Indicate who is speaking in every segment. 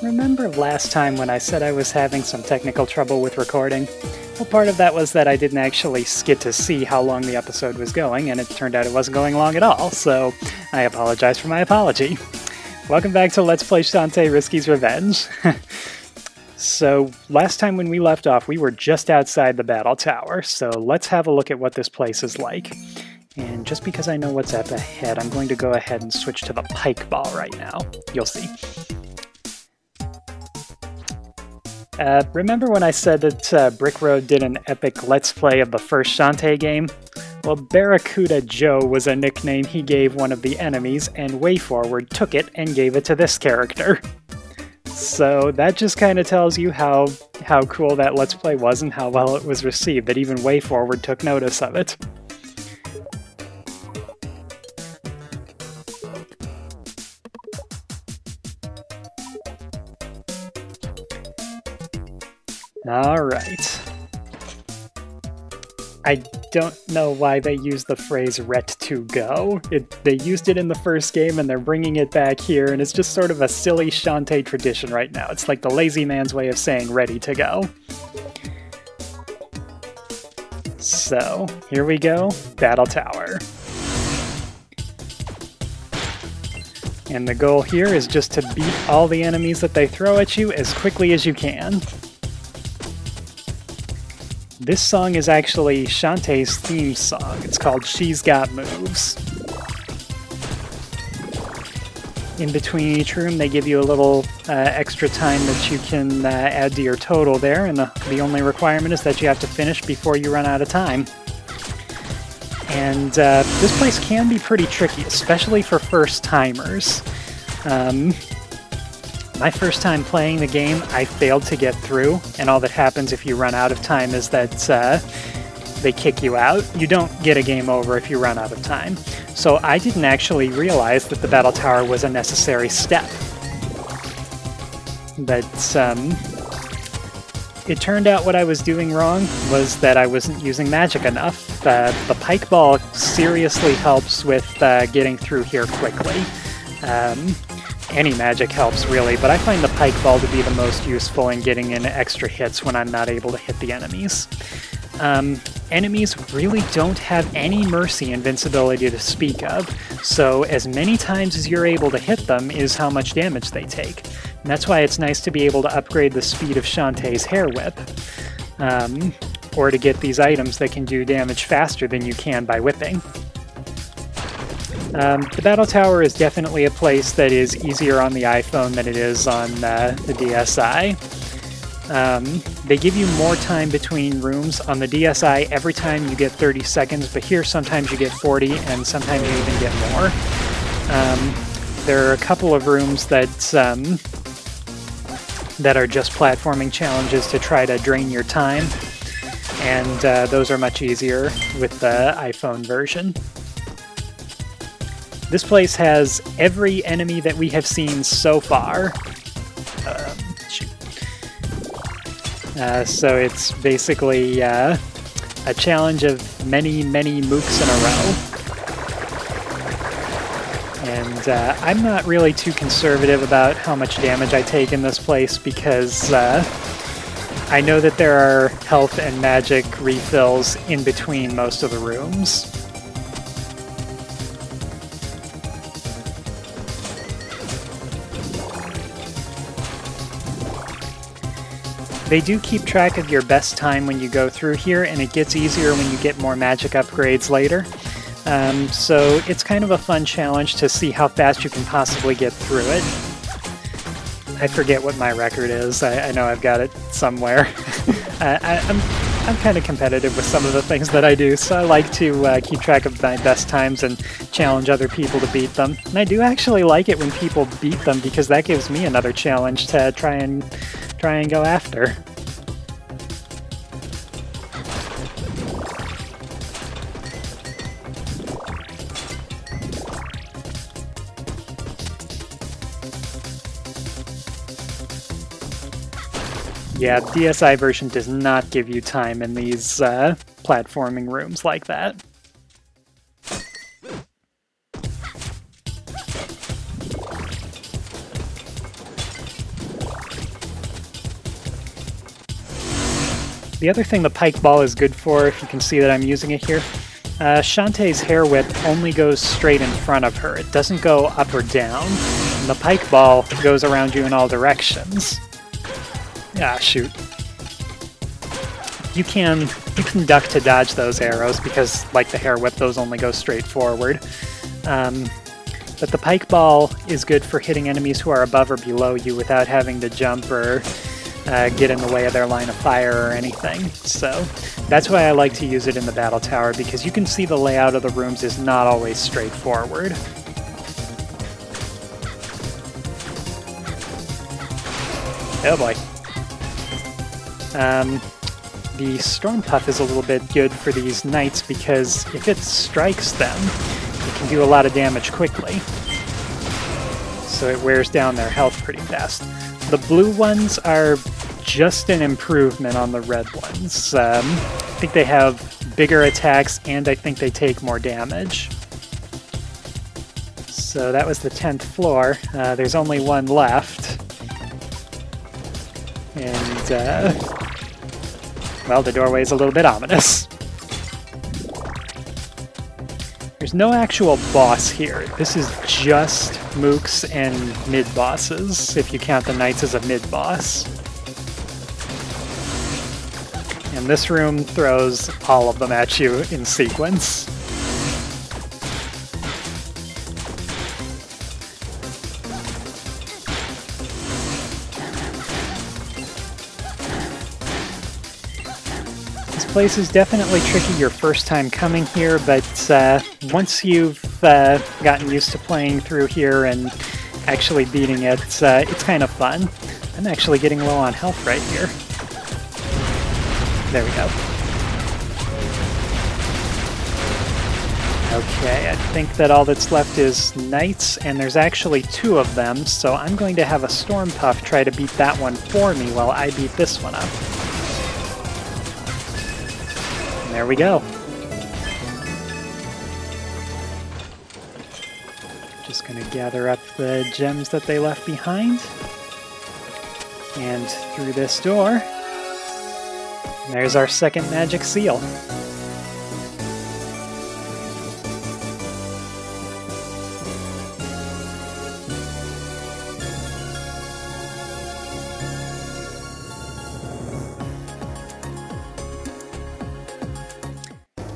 Speaker 1: Remember last time when I said I was having some technical trouble with recording? Well, part of that was that I didn't actually get to see how long the episode was going, and it turned out it wasn't going long at all, so I apologize for my apology. Welcome back to Let's Play Shantae Risky's Revenge. So, last time when we left off, we were just outside the battle tower, so let's have a look at what this place is like. And just because I know what's up ahead, I'm going to go ahead and switch to the pike ball right now. You'll see. Remember when I said that Brick Road did an epic Let's Play of the first Shantae game? Well, Barracuda Joe was a nickname he gave one of the enemies, and WayForward took it and gave it to this character. So that just kind of tells you how cool that Let's Play was and how well it was received, that even WayForward took notice of it. Alright. I don't know why they use the phrase "ret to go." They used it in the first game and they're bringing it back here, and it's just sort of a silly Shantae tradition right now. It's like the lazy man's way of saying ready to go. So, here we go, Battle Tower. And the goal here is just to beat all the enemies that they throw at you as quickly as you can. This song is actually Shantae's theme song. It's called She's Got Moves. In between each room, they give you a little extra time that you can add to your total there, and the only requirement is that you have to finish before you run out of time. And this place can be pretty tricky, especially for first-timers. My first time playing the game, I failed to get through, and all that happens if you run out of time is that they kick you out. You don't get a game over if you run out of time. So I didn't actually realize that the battle tower was a necessary step. But it turned out what I was doing wrong was that I wasn't using magic enough. The pike ball seriously helps with getting through here quickly. Any magic helps, really, but I find the pike ball to be the most useful in getting in extra hits when I'm not able to hit the enemies. Enemies really don't have any mercy invincibility to speak of, so as many times as you're able to hit them is how much damage they take. And that's why it's nice to be able to upgrade the speed of Shantae's hair whip, or to get these items that can do damage faster than you can by whipping. The Battle Tower is definitely a place that is easier on the iPhone than it is on the DSi. They give you more time between rooms. On the DSi, every time you get 30 seconds, but here sometimes you get 40, and sometimes you even get more. There are a couple of rooms that are just platforming challenges to try to drain your time, and those are much easier with the iPhone version. This place has every enemy that we have seen so far. So it's basically a challenge of many, many mooks in a row. And I'm not really too conservative about how much damage I take in this place because I know that there are health and magic refills in between most of the rooms. They do keep track of your best time when you go through here, and it gets easier when you get more magic upgrades later. So it's kind of a fun challenge to see how fast you can possibly get through it. I forget what my record is. I know I've got it somewhere. I'm kind of competitive with some of the things that I do, so I like to keep track of my best times and challenge other people to beat them. And I do actually like it when people beat them because that gives me another challenge to try and go after. Yeah, the DSi version does not give you time in these platforming rooms like that. The other thing the pike ball is good for, if you can see that I'm using it here, Shantae's hair whip only goes straight in front of her. It doesn't go up or down. And the pike ball goes around you in all directions. Ah, shoot. You can duck to dodge those arrows because, like the hair whip, those only go straight forward. But the pike ball is good for hitting enemies who are above or below you without having to jump or get in the way of their line of fire or anything. So that's why I like to use it in the battle tower, because you can see the layout of the rooms is not always straightforward. Oh boy. The Storm Puff is a little bit good for these knights because if it strikes them, it can do a lot of damage quickly. So it wears down their health pretty fast. The blue ones are just an improvement on the red ones. I think they have bigger attacks and I think they take more damage. So that was the 10th floor. There's only one left. And, well, the doorway's a little bit ominous. There's no actual boss here. This is just mooks and mid-bosses, if you count the knights as a mid-boss. And this room throws all of them at you in sequence. This place is definitely tricky your first time coming here, but once you've gotten used to playing through here and actually beating it, it's kind of fun. I'm actually getting low on health right here. There we go. Okay, I think that all that's left is knights, and there's actually 2 of them, so I'm going to have a Storm Puff try to beat that one for me while I beat this one up. And there we go. Just going to gather up the gems that they left behind. And through this door, there's our second magic seal.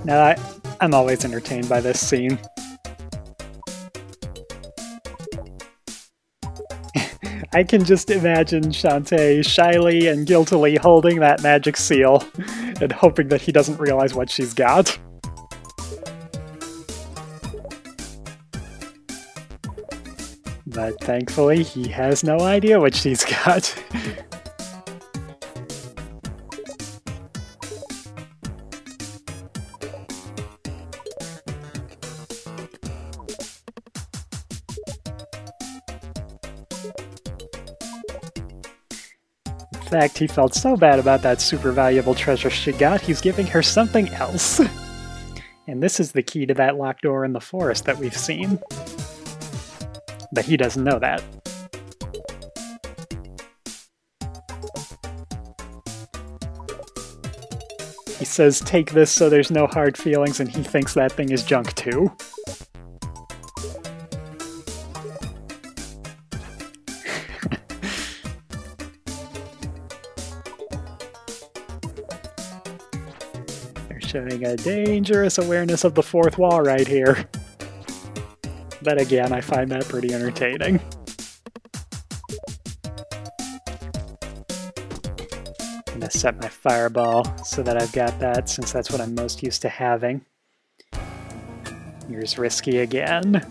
Speaker 1: Now, I'm always entertained by this scene. I can just imagine Shantae shyly and guiltily holding that magic seal and hoping that he doesn't realize what she's got. But thankfully, he has no idea what she's got. In fact, he felt so bad about that super valuable treasure she got, he's giving her something else. And this is the key to that locked door in the forest that we've seen. But he doesn't know that. He says, take this so there's no hard feelings, and he thinks that thing is junk too. Showing a dangerous awareness of the fourth wall right here. But again, I find that pretty entertaining. I'm gonna set my fireball so that I've got that, since that's what I'm most used to having. Here's risky again.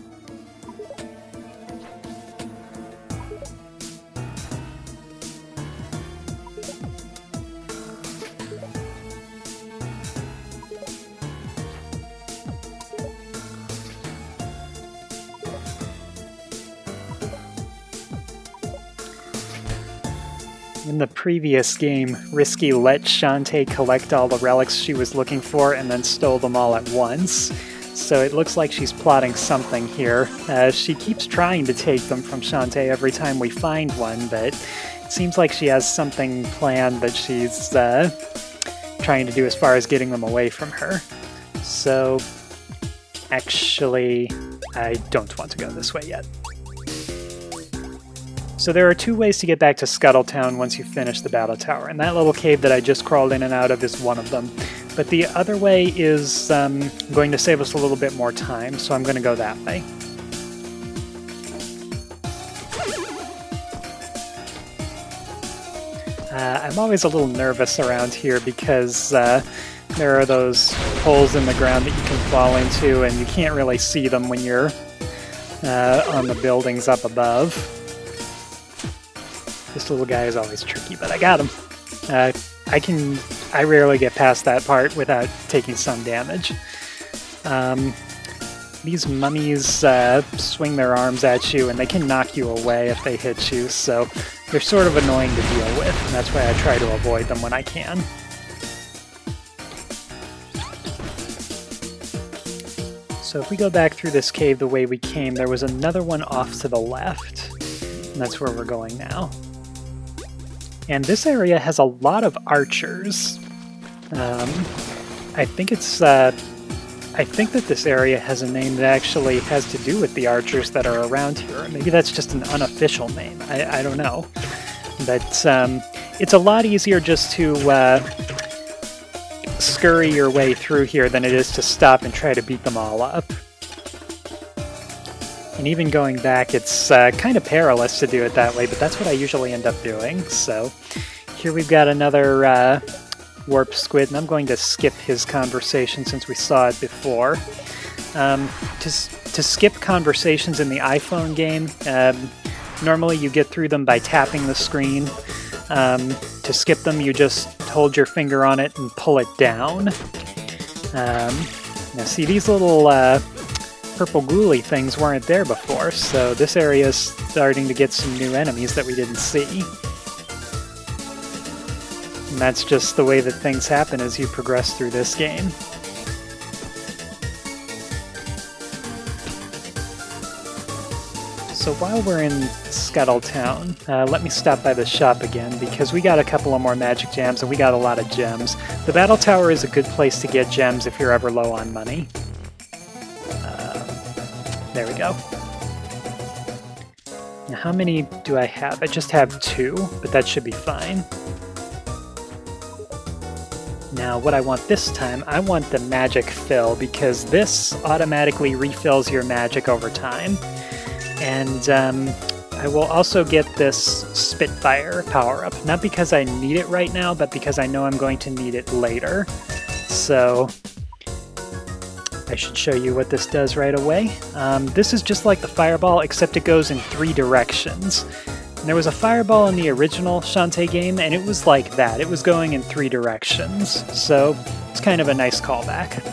Speaker 1: In the previous game, Risky let Shantae collect all the relics she was looking for and then stole them all at once. So it looks like she's plotting something here. She keeps trying to take them from Shantae every time we find one, but it seems like she has something planned that she's trying to do as far as getting them away from her. So, actually, I don't want to go this way yet. So there are two ways to get back to Scuttle Town once you finish the battle tower, and that little cave that I just crawled in and out of is one of them. But the other way is going to save us a little bit more time, so I'm going to go that way. I'm always a little nervous around here because there are those holes in the ground that you can fall into, and you can't really see them when you're on the buildings up above. This little guy is always tricky, but I got him. I rarely get past that part without taking some damage. These mummies swing their arms at you, and they can knock you away if they hit you, so they're sort of annoying to deal with, and that's why I try to avoid them when I can. So if we go back through this cave the way we came, there was another one off to the left, and that's where we're going now. And this area has a lot of archers. I think that this area has a name that actually has to do with the archers that are around here. Maybe that's just an unofficial name. I don't know. But it's a lot easier just to scurry your way through here than it is to stop and try to beat them all up. And even going back, it's kind of perilous to do it that way, but that's what I usually end up doing. So here we've got another warp squid, and I'm going to skip his conversation since we saw it before. To skip conversations in the iPhone game, normally you get through them by tapping the screen. To skip them, you just hold your finger on it and pull it down. Now see, these little purple ghouly things weren't there before, so this area is starting to get some new enemies that we didn't see. And that's just the way that things happen as you progress through this game. So while we're in Scuttle Town, let me stop by the shop again, because we got a couple of more magic gems and we got a lot of gems. The battle tower is a good place to get gems if you're ever low on money. There we go. Now how many do I have? I just have 2, but that should be fine. Now what I want this time, I want the magic fill, because this automatically refills your magic over time. And I will also get this Spitfire power-up, not because I need it right now, but because I know I'm going to need it later. So I should show you what this does right away. This is just like the fireball, except it goes in 3 directions. And there was a fireball in the original Shantae game, and it was like that. It was going in 3 directions. So it's kind of a nice callback.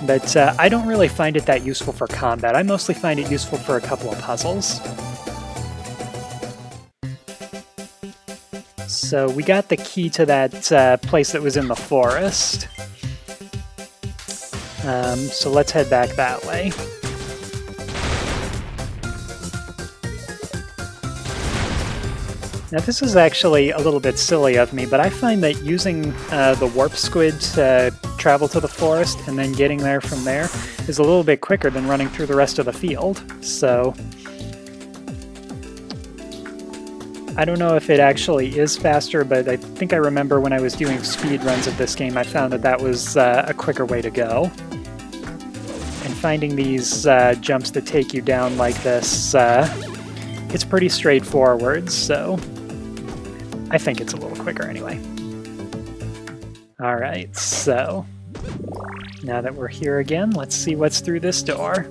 Speaker 1: But I don't really find it that useful for combat. I mostly find it useful for a couple of puzzles. So we got the key to that place that was in the forest. So let's head back that way. Now this is actually a little bit silly of me, but I find that using the warp squid to travel to the forest and then getting there from there is a little bit quicker than running through the rest of the field. So I don't know if it actually is faster, but I think I remember when I was doing speed runs of this game, I found that that was a quicker way to go. And finding these jumps that take you down like this, it's pretty straightforward, so I think it's a little quicker anyway. Alright, so now that we're here again, let's see what's through this door.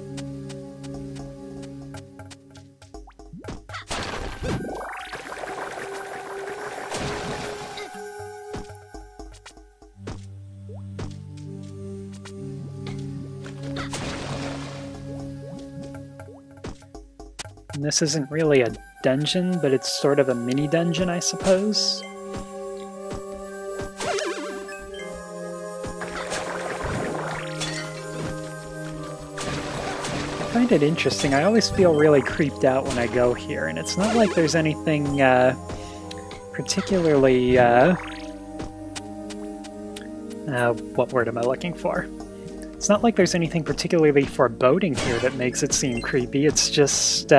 Speaker 1: And this isn't really a dungeon, but it's sort of a mini dungeon, I suppose. I find it interesting. I always feel really creeped out when I go here, and it's not like there's anything particularly, what word am I looking for? It's not like there's anything particularly foreboding here that makes it seem creepy. It's just,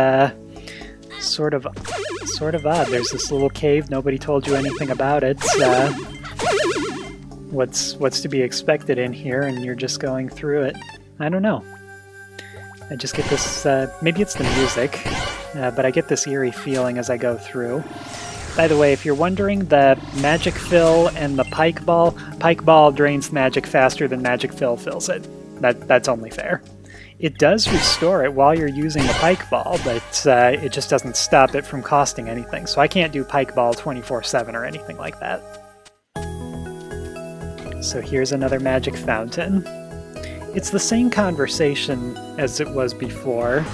Speaker 1: sort of odd. There's this little cave, nobody told you anything about it. What's to be expected in here, and you're just going through it. I don't know. I just get this, maybe it's the music, but I get this eerie feeling as I go through. By the way, if you're wondering, the magic fill and the pike ball drains magic faster than magic fill fills it. That's only fair. It does restore it while you're using the pike ball, but it just doesn't stop it from costing anything. So I can't do pike ball 24/7 or anything like that. So here's another magic fountain. It's the same conversation as it was before.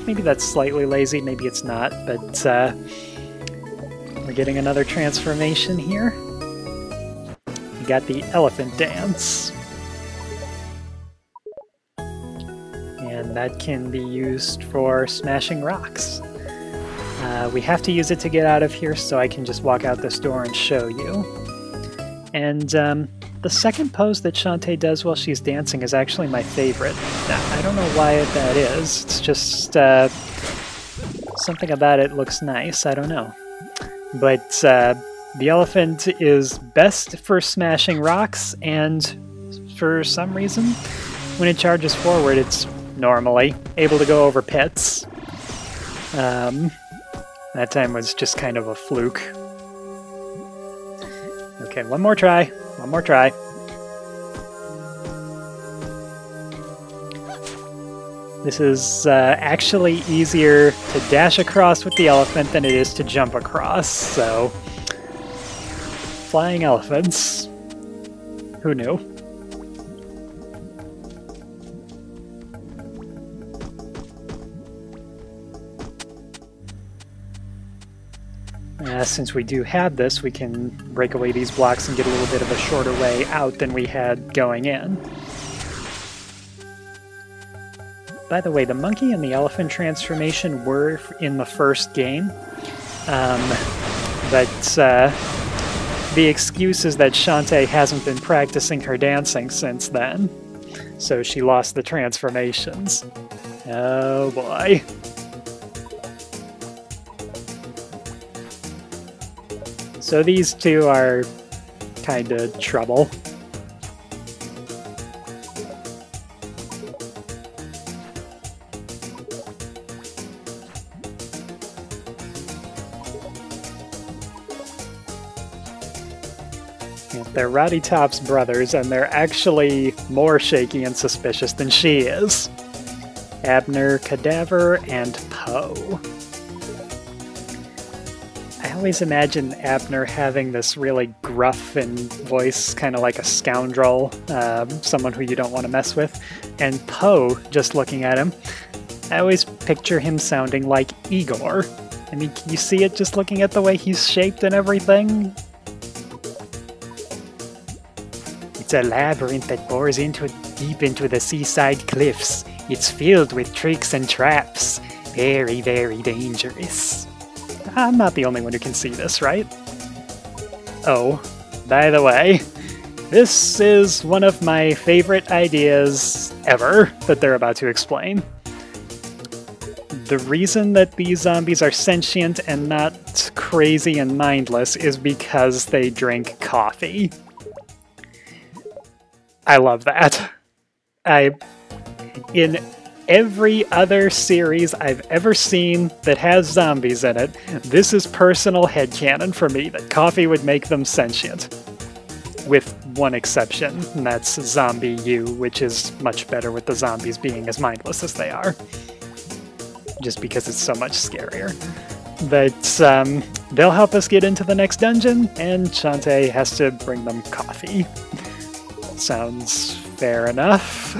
Speaker 1: Maybe that's slightly lazy, maybe it's not, but we're getting another transformation here. We got the elephant dance. And that can be used for smashing rocks. We have to use it to get out of here, so I can just walk out this door and show you. And the second pose that Shantae does while she's dancing is actually my favorite. Now, I don't know why that is. It's just something about it looks nice. I don't know. But the elephant is best for smashing rocks, and for some reason, when it charges forward, it's normally able to go over pits. That time was just kind of a fluke. Okay, one more try. One more try. This is actually easier to dash across with the elephant than it is to jump across, so... Flying elephants. Who knew? Since we do have this, we can break away these blocks and get a little bit of a shorter way out than we had going in. By the way, the monkey and the elephant transformation were in the first game, but the excuse is that Shantae hasn't been practicing her dancing since then, so she lost the transformations. Oh boy. So these two are kinda trouble. They're Rowdy Top's brothers, and they're actually more shaky and suspicious than she is. Abner, Cadaver, and Poe. I always imagine Abner having this really gruff and voice, kind of like a scoundrel, someone who you don't want to mess with. And Poe, just looking at him, I always picture him sounding like Igor. I mean, can you see it just looking at the way he's shaped and everything? It's a labyrinth that bores deep into the seaside cliffs. It's filled with tricks and traps. Very, very dangerous. I'm not the only one who can see this, right? Oh, by the way, this is one of my favorite ideas ever that they're about to explain. The reason that these zombies are sentient and not crazy and mindless is because they drink coffee. I love that. In every other series I've ever seen that has zombies in it, this is personal headcanon for me, that coffee would make them sentient. With one exception, and that's Zombie U, which is much better with the zombies being as mindless as they are. Just because it's so much scarier. But they'll help us get into the next dungeon, and Shantae has to bring them coffee. Sounds fair enough.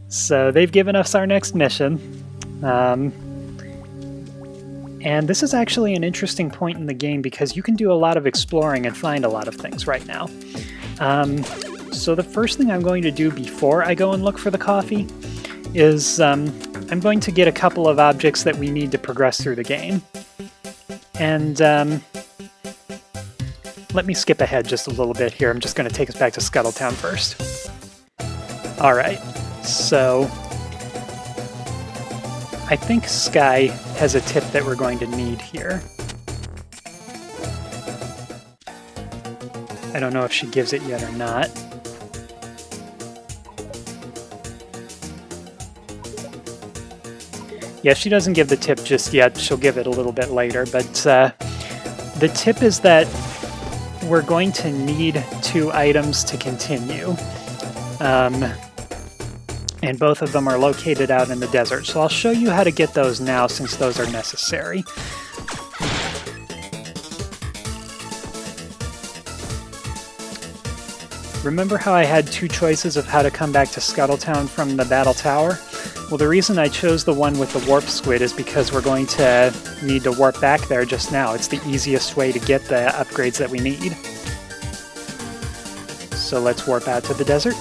Speaker 1: So they've given us our next mission. And this is actually an interesting point in the game because you can do a lot of exploring and find a lot of things right now. So the first thing I'm going to do before I go and look for the coffee is I'm going to get a couple of objects that we need to progress through the game. And let me skip ahead just a little bit here. I'm just going to take us back to Scuttletown first. Alright, so I think Sky has a tip that we're going to need here. I don't know if she gives it yet or not. Yeah, she doesn't give the tip just yet. She'll give it a little bit later, but the tip is that we're going to need 2 items to continue. And both of them are located out in the desert, so I'll show you how to get those now since those are necessary. Remember how I had 2 choices of how to come back to Scuttletown from the Battle Tower? Well, the reason I chose the one with the warp squid is because we're going to need to warp back there just now. It's the easiest way to get the upgrades that we need. So let's warp out to the desert.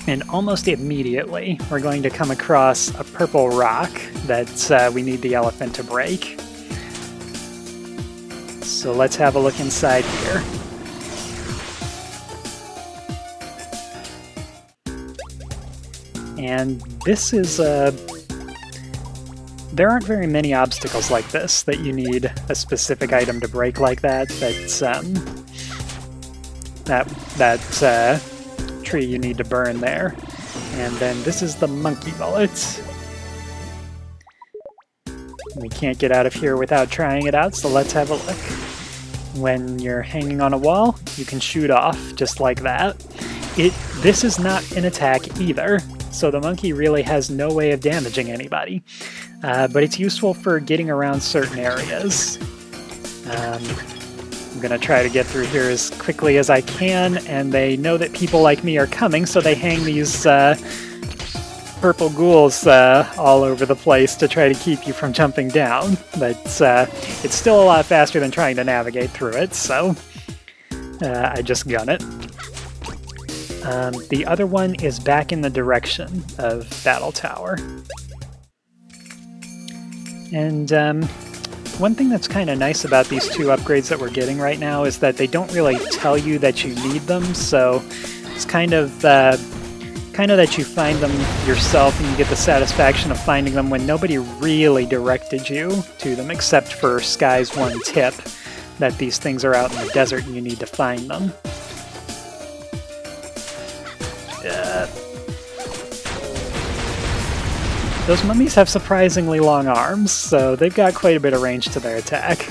Speaker 1: And almost immediately, we're going to come across a purple rock that we need the elephant to break. So let's have a look inside here. And this is there aren't very many obstacles like this that you need a specific item to break like that. That tree you need to burn there. And then this is the monkey bullet. We can't get out of here without trying it out, so let's have a look. When you're hanging on a wall, you can shoot off just like that. This is not an attack either, so the monkey really has no way of damaging anybody. But it's useful for getting around certain areas. I'm going to try to get through here as quickly as I can, and they know that people like me are coming, so they hang these purple ghouls all over the place to try to keep you from jumping down. But it's still a lot faster than trying to navigate through it, so I just gun it. The other one is back in the direction of Battle Tower. And one thing that's kind of nice about these 2 upgrades that we're getting right now is that they don't really tell you that you need them, so it's kind of that you find them yourself and you get the satisfaction of finding them when nobody really directed you to them, except for Sky's one tip that these things are out in the desert and you need to find them. Those mummies have surprisingly long arms, so they've got quite a bit of range to their attack.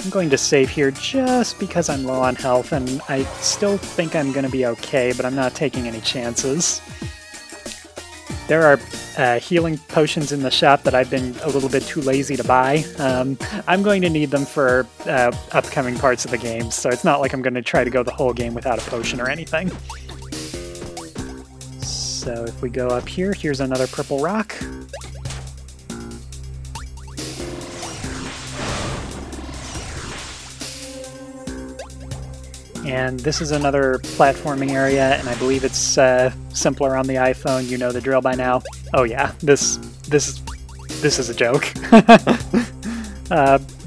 Speaker 1: I'm going to save here just because I'm low on health, and I still think I'm going to be okay, but I'm not taking any chances. There are healing potions in the shop that I've been a little bit too lazy to buy. I'm going to need them for upcoming parts of the game, so it's not like I'm going to try to go the whole game without a potion or anything. So if we go up here, here's another purple rock. And this is another platforming area, and I believe it's simpler on the iPhone. You know the drill by now. Oh yeah, this is a joke.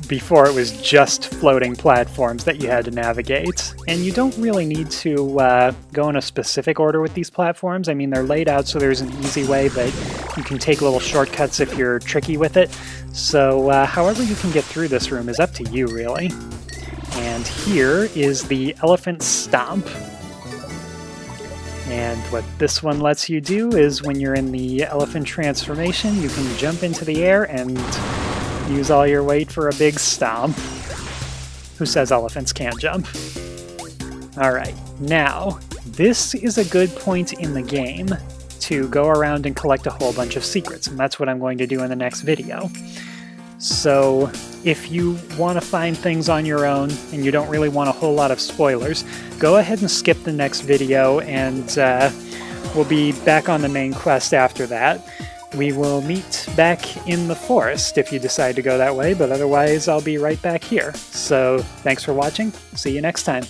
Speaker 1: Before it was just floating platforms that you had to navigate, and you don't really need to go in a specific order with these platforms. I mean, they're laid out so there's an easy way, but you can take little shortcuts if you're tricky with it. So however you can get through this room is up to you, really. And here is the Elephant Stomp. And what this one lets you do is when you're in the elephant transformation, you can jump into the air and use all your weight for a big stomp. Who says elephants can't jump? Alright, now, this is a good point in the game to go around and collect a whole bunch of secrets, and that's what I'm going to do in the next video. So, if you want to find things on your own and you don't really want a whole lot of spoilers, go ahead and skip the next video and we'll be back on the main quest after that. we will meet back in the forest if you decide to go that way, but otherwise I'll be right back here. So thanks for watching. See you next time.